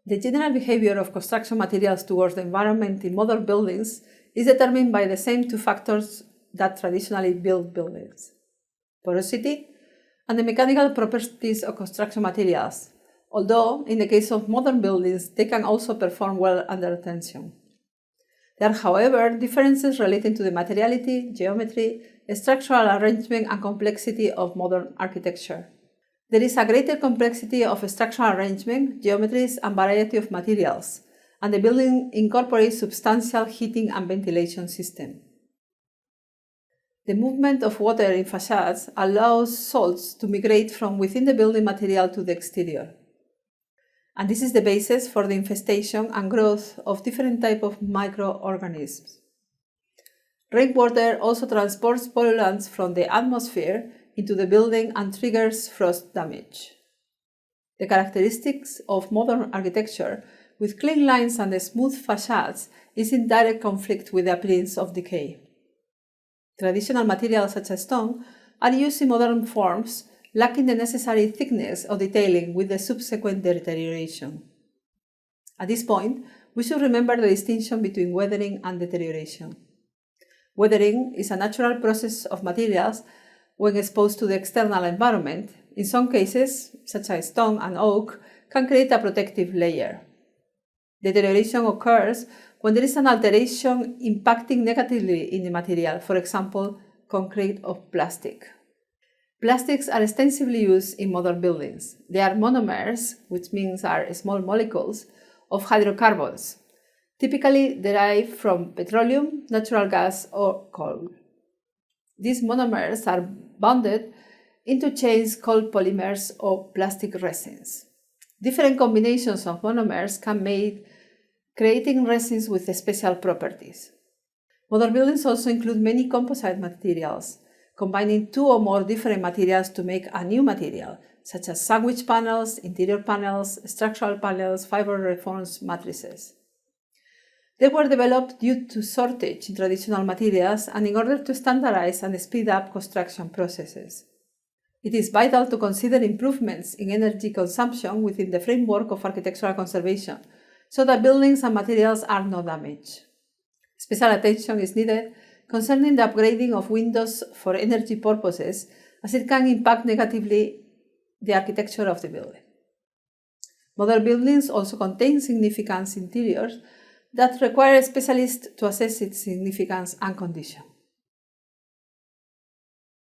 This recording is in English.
The general behavior of construction materials towards the environment in modern buildings is determined by the same two factors that traditionally build buildings: porosity and the mechanical properties of construction materials, although in the case of modern buildings they can also perform well under tension. There are, however, differences relating to the materiality, geometry, structural arrangement and complexity of modern architecture. There is a greater complexity of structural arrangement, geometries, and variety of materials, and the building incorporates substantial heating and ventilation system. The movement of water in facades allows salts to migrate from within the building material to the exterior. And this is the basis for the infestation and growth of different types of microorganisms. Rainwater also transports pollutants from the atmosphere into the building and triggers frost damage. The characteristics of modern architecture with clean lines and smooth facades is in direct conflict with the appearance of decay. Traditional materials such as stone are used in modern forms, lacking the necessary thickness or detailing with the subsequent deterioration. At this point, we should remember the distinction between weathering and deterioration. Weathering is a natural process of materials when exposed to the external environment. In some cases, such as stone and oak, can create a protective layer. Deterioration occurs when there is an alteration impacting negatively in the material, for example, concrete or plastic. Plastics are extensively used in modern buildings. They are monomers, which means are small molecules, of hydrocarbons, typically derived from petroleum, natural gas, or coal. These monomers are bonded into chains called polymers or plastic resins. Different combinations of monomers can be made, creating resins with special properties. Modern buildings also include many composite materials, combining two or more different materials to make a new material, such as sandwich panels, interior panels, structural panels, fiber reinforced matrices. They were developed due to shortage in traditional materials and in order to standardize and speed up construction processes. It is vital to consider improvements in energy consumption within the framework of architectural conservation, so that buildings and materials are not damaged. Special attention is needed concerning the upgrading of windows for energy purposes, as it can impact negatively the architecture of the building. Modern buildings also contain significant interiors that require specialists to assess its significance and condition.